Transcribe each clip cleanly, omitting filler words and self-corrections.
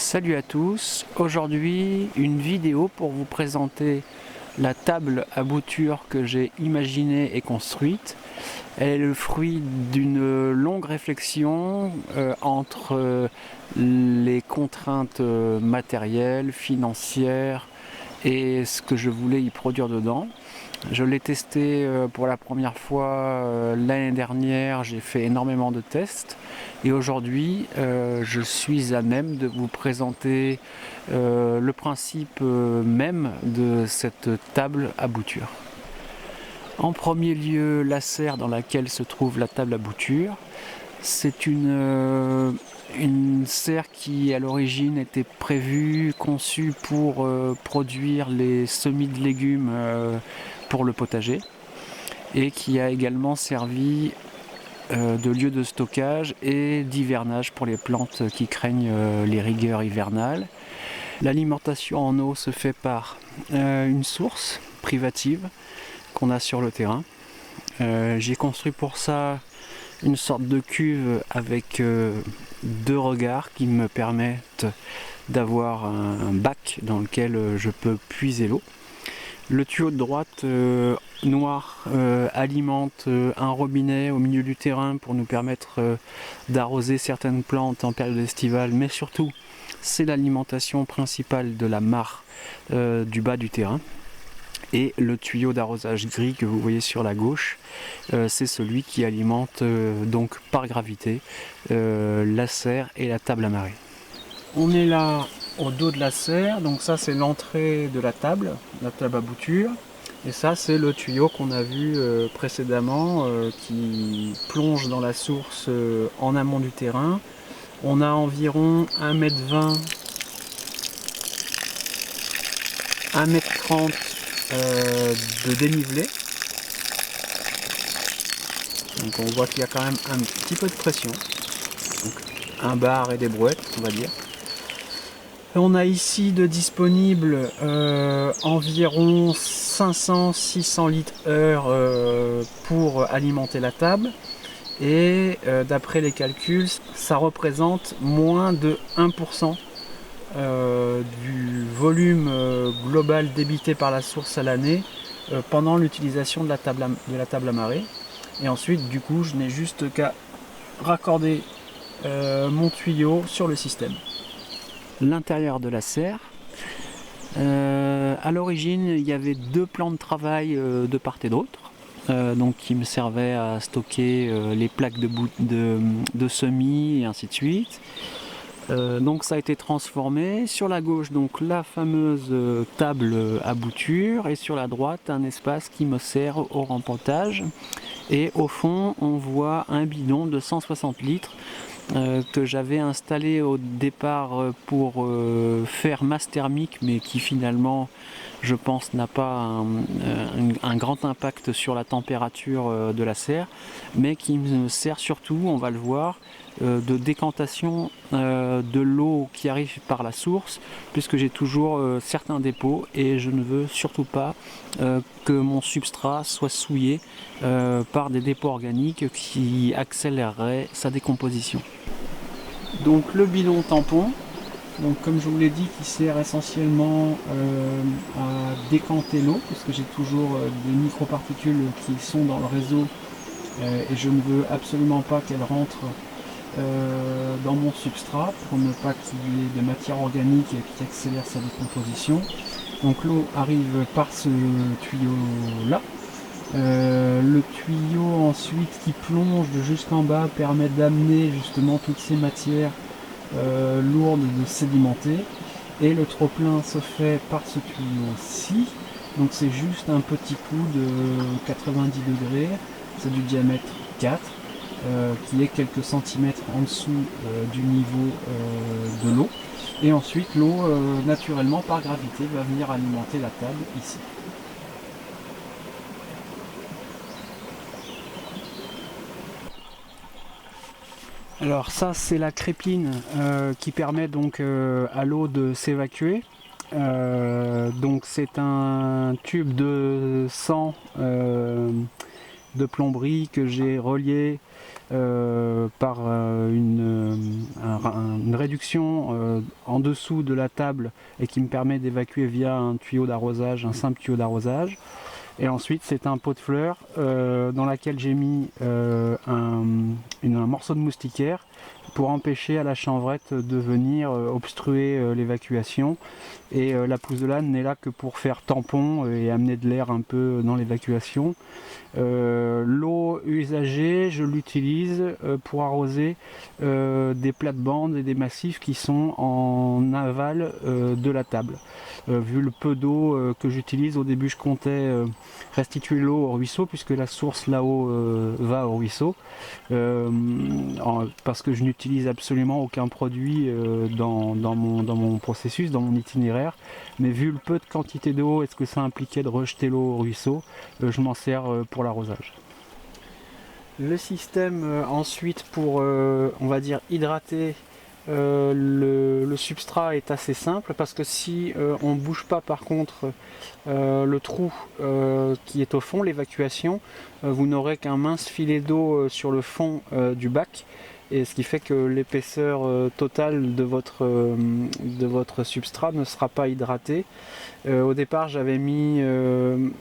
Salut à tous, aujourd'hui une vidéo pour vous présenter la table à bouture que j'ai imaginée et construite. Elle est le fruit d'une longue réflexion entre les contraintes matérielles, financières et ce que je voulais y produire dedans. Je l'ai testé pour la première fois l'année dernière, j'ai fait énormément de tests et aujourd'hui je suis à même de vous présenter le principe même de cette table à bouture. En premier lieu, la serre dans laquelle se trouve la table à bouture. C'est une serre qui à l'origine était prévue, conçue pour produire les semis de légumes pour le potager et qui a également servi de lieu de stockage et d'hivernage pour les plantes qui craignent les rigueurs hivernales. L'alimentation en eau se fait par une source privative qu'on a sur le terrain. J'ai construit pour ça une sorte de cuve avec deux regards qui me permettent d'avoir un bac dans lequel je peux puiser l'eau. Le tuyau de droite noir alimente un robinet au milieu du terrain pour nous permettre d'arroser certaines plantes en période estivale, mais surtout c'est l'alimentation principale de la mare du bas du terrain. Et le tuyau d'arrosage gris que vous voyez sur la gauche, c'est celui qui alimente donc par gravité la serre et la table à marée. On est là au dos de la serre, donc ça c'est l'entrée de la table à bouture. Et ça c'est le tuyau qu'on a vu précédemment qui plonge dans la source en amont du terrain. On a environ 1,20 m, 1,30 m de dénivelé. Donc on voit qu'il y a quand même un petit peu de pression. Donc un bar et des brouettes, on va dire. Et on a ici de disponible environ 500-600 litres heure pour alimenter la table. Et d'après les calculs, ça représente moins de 1% du volume global débité par la source à l'année pendant l'utilisation de la table à marée. Et ensuite, du coup, je n'ai juste qu'à raccorder mon tuyau sur le système. L'intérieur de la serre. À l'origine, il y avait deux plans de travail de part et d'autre. Donc qui me servaient à stocker les plaques de semis et ainsi de suite. Donc ça a été transformé. Sur la gauche, donc la fameuse table à bouture, et sur la droite, un espace qui me sert au rempotage. Et au fond, on voit un bidon de 160 litres que j'avais installé au départ pour faire masse thermique, mais qui finalement, je pense, n'a pas un grand impact sur la température de la serre, mais qui me sert surtout, on va le voir, de décantation de l'eau qui arrive par la source, puisque j'ai toujours certains dépôts et je ne veux surtout pas que mon substrat soit souillé par des dépôts organiques qui accéléreraient sa décomposition. Donc le bidon tampon, donc comme je vous l'ai dit, qui sert essentiellement à décanter l'eau, puisque j'ai toujours des microparticules qui sont dans le réseau et je ne veux absolument pas qu'elles rentrent dans mon substrat pour ne pas qu'il y ait de matière organique qui accélère sa décomposition. Donc l'eau arrive par ce tuyau là. Le tuyau ensuite qui plonge jusqu'en bas permet d'amener justement toutes ces matières lourdes de sédimenter, et le trop-plein se fait par ce tuyau-ci. Donc c'est juste un petit coup de 90 degrés, c'est du diamètre 4, qui est quelques centimètres en dessous du niveau de l'eau. Et ensuite l'eau naturellement par gravité va venir alimenter la table ici. Alors ça c'est la crépine qui permet donc à l'eau de s'évacuer. Donc c'est un tube de 100 de plomberie que j'ai relié par une réduction en dessous de la table et qui me permet d'évacuer via un tuyau d'arrosage, un simple tuyau d'arrosage. Et ensuite c'est un pot de fleurs dans laquelle j'ai mis un morceau de moustiquaire pour empêcher à la chanvrette de venir obstruer l'évacuation. Et la pouzzolane n'est là que pour faire tampon et amener de l'air un peu dans l'évacuation. L'eau usagée, je l'utilise pour arroser des plates-bandes et des massifs qui sont en aval de la table. Vu le peu d'eau que j'utilise, au début je comptais restituer l'eau au ruisseau puisque la source là-haut va au ruisseau, parce que je n'utilise absolument aucun produit dans mon processus, dans mon itinéraire, mais vu le peu de quantité d'eau et ce que ça impliquait de rejeter l'eau au ruisseau, je m'en sers pour l'arrosage. Le système ensuite pour on va dire hydrater le substrat est assez simple, parce que si on ne bouge pas par contre le trou qui est au fond, l'évacuation, vous n'aurez qu'un mince filet d'eau sur le fond du bac, et ce qui fait que l'épaisseur totale de votre substrat ne sera pas hydratée. Au départ j'avais mis un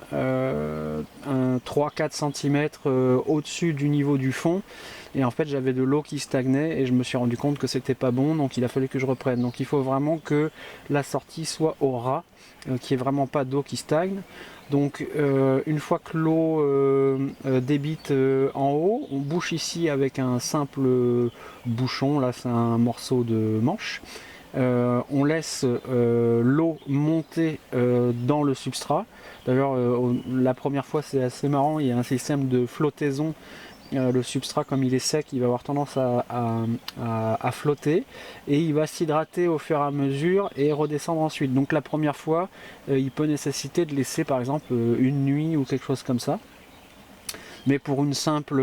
3-4 cm au-dessus du niveau du fond, et en fait j'avais de l'eau qui stagnait et je me suis rendu compte que c'était pas bon, donc il a fallu que je reprenne. Donc il faut vraiment que la sortie soit au ras, qu'il n'y ait vraiment pas d'eau qui stagne. Donc une fois que l'eau débite en haut, on bouche ici avec un simple bouchon, là c'est un morceau de manche. On laisse l'eau monter dans le substrat. D'ailleurs la première fois c'est assez marrant, il y a un système de flottaison. Le substrat, comme il est sec, il va avoir tendance à flotter, et il va s'hydrater au fur et à mesure et redescendre ensuite. Donc la première fois il peut nécessiter de laisser par exemple une nuit ou quelque chose comme ça. Mais pour une simple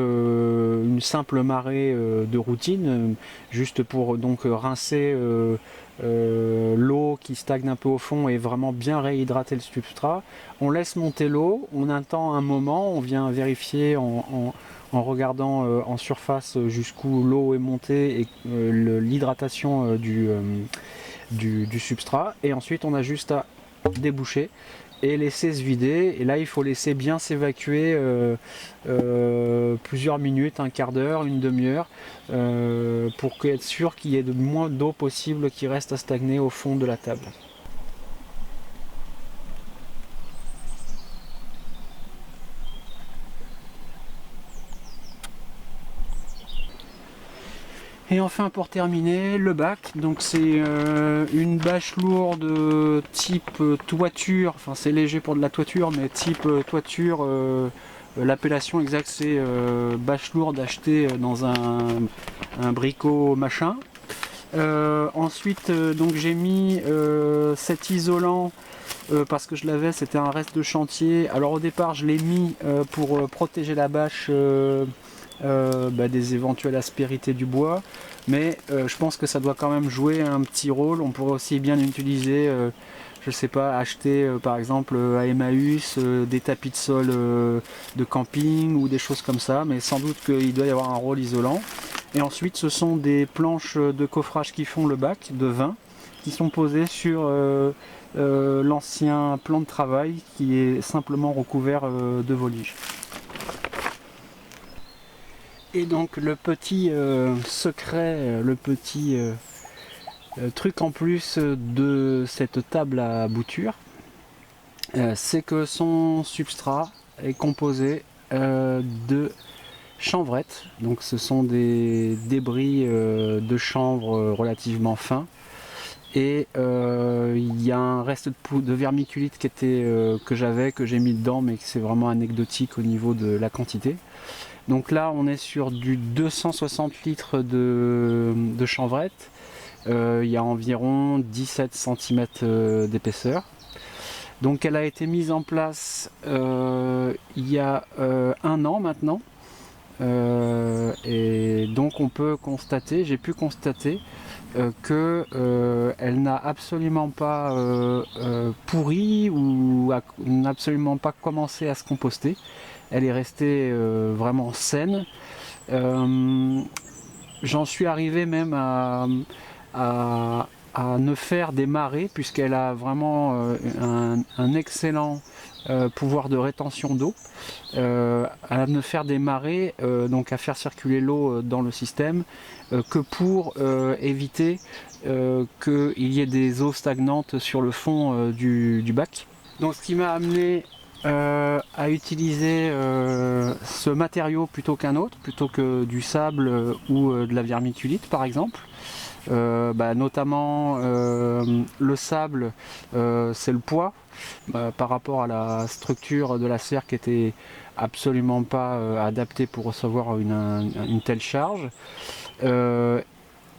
marée de routine, juste pour donc rincer l'eau qui stagne un peu au fond et vraiment bien réhydrater le substrat, on laisse monter l'eau, on attend un moment, on vient vérifier en regardant en surface jusqu'où l'eau est montée et l'hydratation du substrat, et ensuite on a juste à déboucher et laisser se vider. Et là il faut laisser bien s'évacuer plusieurs minutes, un quart d'heure, une demi-heure, pour être sûr qu'il y ait le moins d'eau possible qui reste à stagner au fond de la table. Et enfin pour terminer, le bac, donc c'est une bâche lourde type toiture, enfin c'est léger pour de la toiture, mais type toiture, l'appellation exacte c'est bâche lourde achetée dans un bricot machin. Ensuite donc j'ai mis cet isolant parce que je l'avais, c'était un reste de chantier. Alors au départ je l'ai mis pour protéger la bâche des éventuelles aspérités du bois, mais je pense que ça doit quand même jouer un petit rôle. On pourrait aussi bien utiliser, je sais pas, acheter par exemple à Emmaüs des tapis de sol de camping ou des choses comme ça, mais sans doute qu'il doit y avoir un rôle isolant. Et ensuite ce sont des planches de coffrage qui font le bac de vin, qui sont posées sur l'ancien plan de travail qui est simplement recouvert de volige. Et donc le petit secret, le petit truc en plus de cette table à bouture, c'est que son substrat est composé de chanvrettes. Donc ce sont des débris de chanvre relativement fins. Et il y a un reste de vermiculite qui était, que j'ai mis dedans, mais c'est vraiment anecdotique au niveau de la quantité. Donc là on est sur du 260 litres de chanvrette, il y a environ 17 cm d'épaisseur. Donc elle a été mise en place il y a 1 an maintenant, et donc on peut constater, j'ai pu constater qu'elle n'a absolument pas pourri ou n'a absolument pas commencé à se composter. Elle est restée vraiment saine. J'en suis arrivé même à ne faire des marées, puisqu'elle a vraiment un excellent pouvoir de rétention d'eau, à ne faire des marées, donc à faire circuler l'eau dans le système, que pour éviter qu'il y ait des eaux stagnantes sur le fond du bac. Donc ce qui m'a amené à utiliser ce matériau plutôt qu'un autre, plutôt que du sable ou de la vermiculite par exemple. Notamment le sable, c'est le poids par rapport à la structure de la serre qui était absolument pas adaptée pour recevoir une telle charge.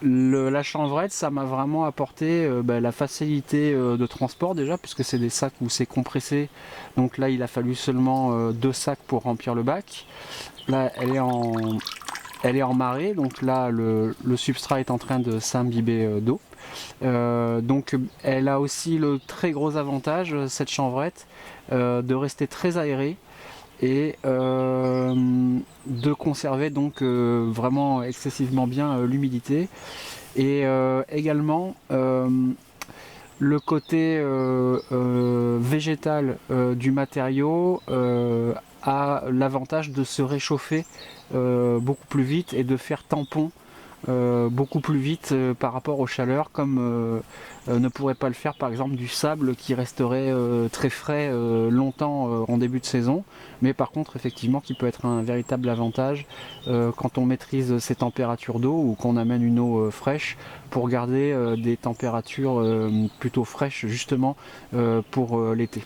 La chanvrette, ça m'a vraiment apporté la facilité de transport déjà, puisque c'est des sacs où c'est compressé. Donc là, il a fallu seulement 2 sacs pour remplir le bac. Là, elle est en marée, donc là, le substrat est en train de s'imbiber d'eau. Donc elle a aussi le très gros avantage, cette chanvrette, de rester très aérée et de conserver donc vraiment excessivement bien l'humidité, et également le côté végétal du matériau a l'avantage de se réchauffer beaucoup plus vite et de faire tampon beaucoup plus vite par rapport aux chaleurs, comme ne pourrait pas le faire par exemple du sable qui resterait très frais longtemps en début de saison, mais par contre effectivement qui peut être un véritable avantage quand on maîtrise ses températures d'eau ou qu'on amène une eau fraîche pour garder des températures plutôt fraîches justement pour l'été.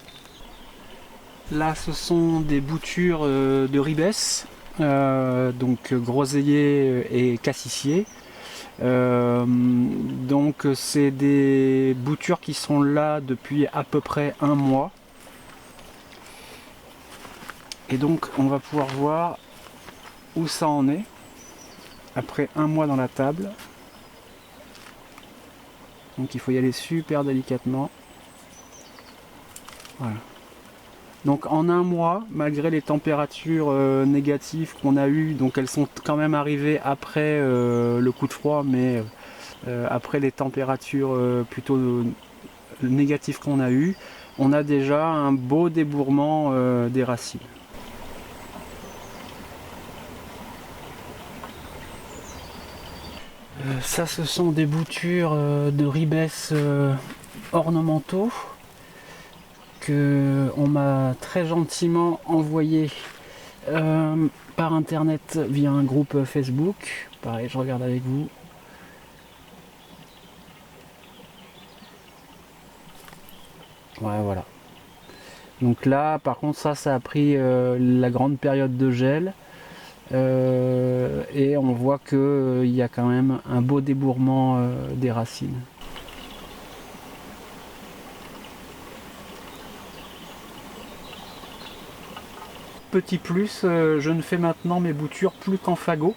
Là ce sont des boutures de ribes, donc groseillier et cassissier. Donc c'est des boutures qui sont là depuis à peu près 1 mois. Et donc on va pouvoir voir où ça en est après 1 mois dans la table. Donc il faut y aller super délicatement. Voilà. Donc en 1 mois, malgré les températures négatives qu'on a eues, donc elles sont quand même arrivées après le coup de froid, mais après les températures plutôt négatives qu'on a eues, on a déjà un beau débourrement des racines. Ça, ce sont des boutures de ribes ornementaux qu'on m'a très gentiment envoyé par internet via un groupe Facebook. Pareil, je regarde avec vous. Ouais, voilà. Donc là, par contre, ça a pris la grande période de gel. Et on voit qu'il y a quand même un beau débourrement des racines. Petit plus, je ne fais maintenant mes boutures plus qu'en fagot.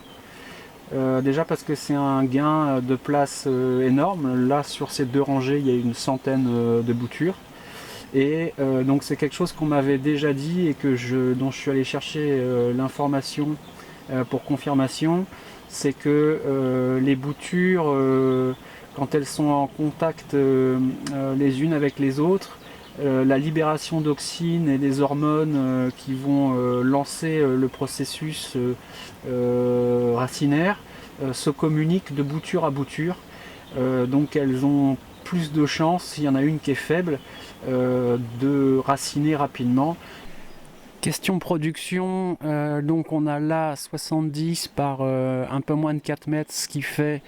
Déjà parce que c'est un gain de place énorme. Là sur ces 2 rangées il y a une centaine de boutures. Et donc c'est quelque chose qu'on m'avait déjà dit et dont je suis allé chercher l'information pour confirmation. C'est que les boutures, quand elles sont en contact les unes avec les autres, la libération d'auxine et des hormones qui vont lancer le processus racinaire se communiquent de bouture à bouture. Donc elles ont plus de chances, s'il y en a une qui est faible, de raciner rapidement. Question production, donc on a là 70 par un peu moins de 4 mètres, ce qui fait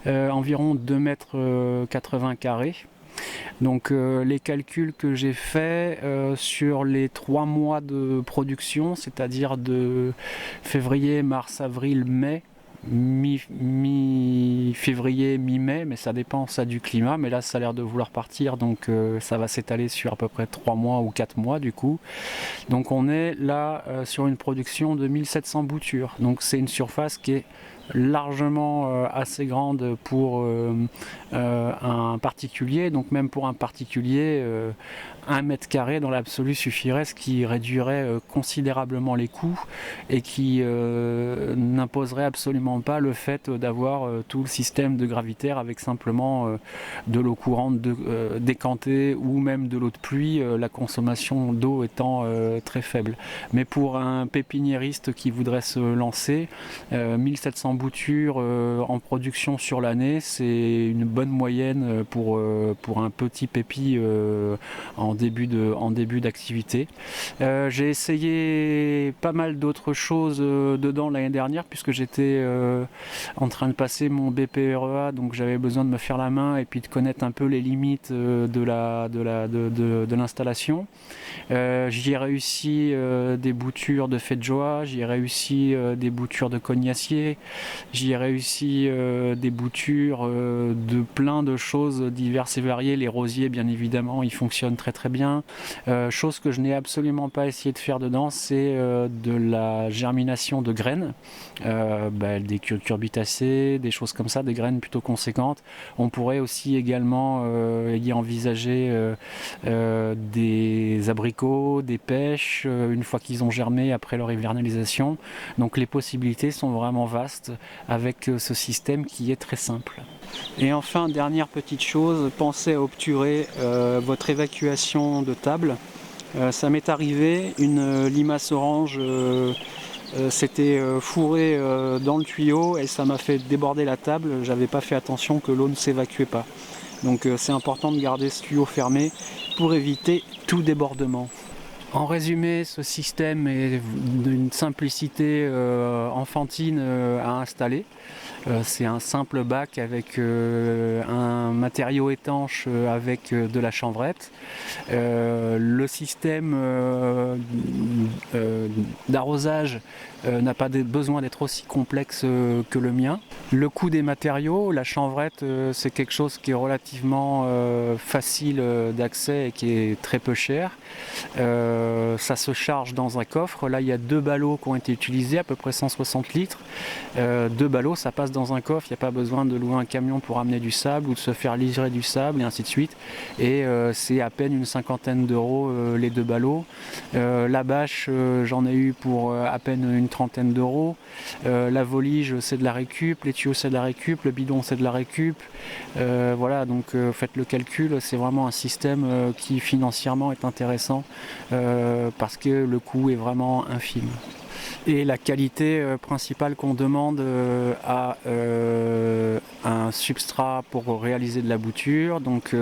environ 2 mètres 80 carrés. Donc les calculs que j'ai faits sur les 3 mois de production, c'est-à-dire de février, mars, avril, mai, mi-février, mi-mai, mais ça dépend ça du climat, mais là ça a l'air de vouloir partir, donc ça va s'étaler sur à peu près 3 mois ou 4 mois du coup. Donc on est là sur une production de 1700 boutures, donc c'est une surface qui est largement assez grande pour un particulier, donc même pour un particulier, 1 mètre carré dans l'absolu suffirait, ce qui réduirait considérablement les coûts et qui n'imposerait absolument pas le fait d'avoir tout le système de gravitaire avec simplement de l'eau courante décantée ou même de l'eau de pluie, la consommation d'eau étant très faible. Mais pour un pépiniériste qui voudrait se lancer, 1700 boutures en production sur l'année, c'est une bonne moyenne pour un petit pépi en début d'activité. J'ai essayé pas mal d'autres choses dedans l'année dernière puisque j'étais en train de passer mon BPREA, donc j'avais besoin de me faire la main et puis de connaître un peu les limites de l'installation. J'y ai réussi des boutures de fée de joie, j'y ai réussi des boutures de cognacier, j'y ai réussi des boutures de plein de choses diverses et variées. Les rosiers, bien évidemment, ils fonctionnent très très bien. Chose que je n'ai absolument pas essayé de faire dedans, c'est de la germination de graines, des cucurbitacées, des choses comme ça, des graines plutôt conséquentes. On pourrait aussi également y envisager des abricots, des pêches, une fois qu'ils ont germé après leur hivernalisation. Donc les possibilités sont vraiment vastes avec ce système qui est très simple. Et enfin, dernière petite chose, pensez à obturer votre évacuation de table. Ça m'est arrivé, une limace orange s'était fourrée dans le tuyau et ça m'a fait déborder la table. J'avais pas fait attention que l'eau ne s'évacuait pas. Donc c'est important de garder ce tuyau fermé pour éviter tout débordement. En résumé, ce système est d'une simplicité enfantine à installer. C'est un simple bac avec un matériau étanche avec de la chanvrette. Le système d'arrosage n'a pas besoin d'être aussi complexe que le mien. Le coût des matériaux, la chanvrette, c'est quelque chose qui est relativement facile d'accès et qui est très peu cher. Ça se charge dans un coffre. Là, il y a 2 ballots qui ont été utilisés, à peu près 160 litres. 2 ballots, ça passe dans un coffre. Il n'y a pas besoin de louer un camion pour amener du sable ou de se faire livrer du sable et ainsi de suite. Et c'est à peine une cinquantaine d'euros les 2 ballots. La bâche, j'en ai eu pour à peine une trentaine d'euros. La volige, c'est de la récup. Les tuyaux, c'est de la récup. Le bidon, c'est de la récup. Voilà, donc faites le calcul. C'est vraiment un système qui financièrement est intéressant parce que le coût est vraiment infime. Et la qualité principale qu'on demande à un substrat pour réaliser de la bouture, donc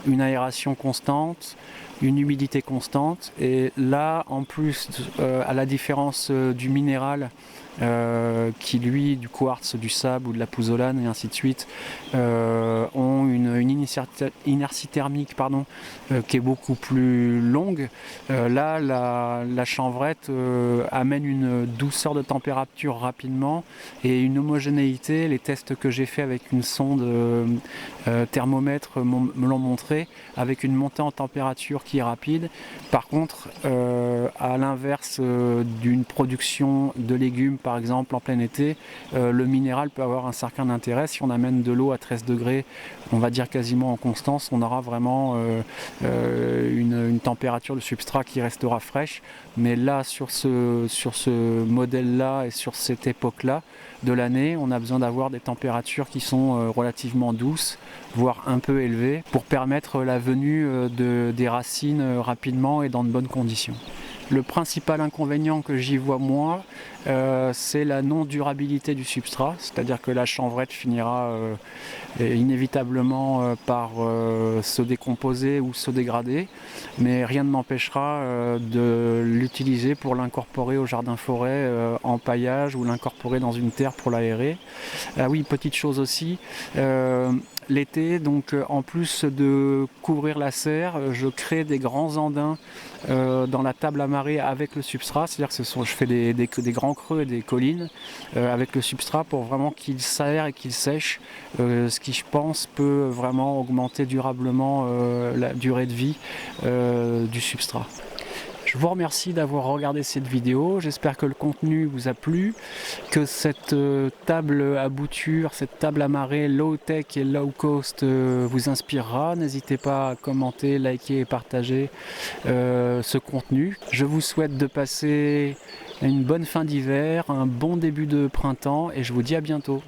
une aération constante, une humidité constante, et là en plus à la différence du minéral qui lui, du quartz, du sable ou de la pouzzolane et ainsi de suite, ont une inertie thermique qui est beaucoup plus longue. Là, la chanvrette amène une douceur de température rapidement et une homogénéité. Les tests que j'ai fait avec une sonde thermomètre me l'ont montré, avec une montée en température qui est rapide. Par contre, à l'inverse d'une production de légumes par exemple en plein été, le minéral peut avoir un certain intérêt. Si on amène de l'eau à 13 degrés, on va dire quasiment en constance, on aura vraiment une température de substrat qui restera fraîche. Mais là, sur ce modèle-là et sur cette époque-là de l'année, on a besoin d'avoir des températures qui sont relativement douces, voire un peu élevées, pour permettre la venue des racines rapidement et dans de bonnes conditions. Le principal inconvénient que j'y vois moi, c'est la non-durabilité du substrat, c'est-à-dire que la chanvrette finira inévitablement par se décomposer ou se dégrader, mais rien ne m'empêchera de l'utiliser pour l'incorporer au jardin-forêt en paillage ou l'incorporer dans une terre pour l'aérer. Ah oui, petite chose aussi, l'été, donc en plus de couvrir la serre, je crée des grands andins dans la table amarrée avec le substrat, c'est-à-dire que je fais des grands creux et des collines avec le substrat pour vraiment qu'il s'aère et qu'il sèche, ce qui je pense peut vraiment augmenter durablement la durée de vie du substrat. Je vous remercie d'avoir regardé cette vidéo, j'espère que le contenu vous a plu, que cette table à bouture, cette table à marée low tech et low cost vous inspirera. N'hésitez pas à commenter, liker et partager ce contenu. Je vous souhaite de passer une bonne fin d'hiver, un bon début de printemps et je vous dis à bientôt.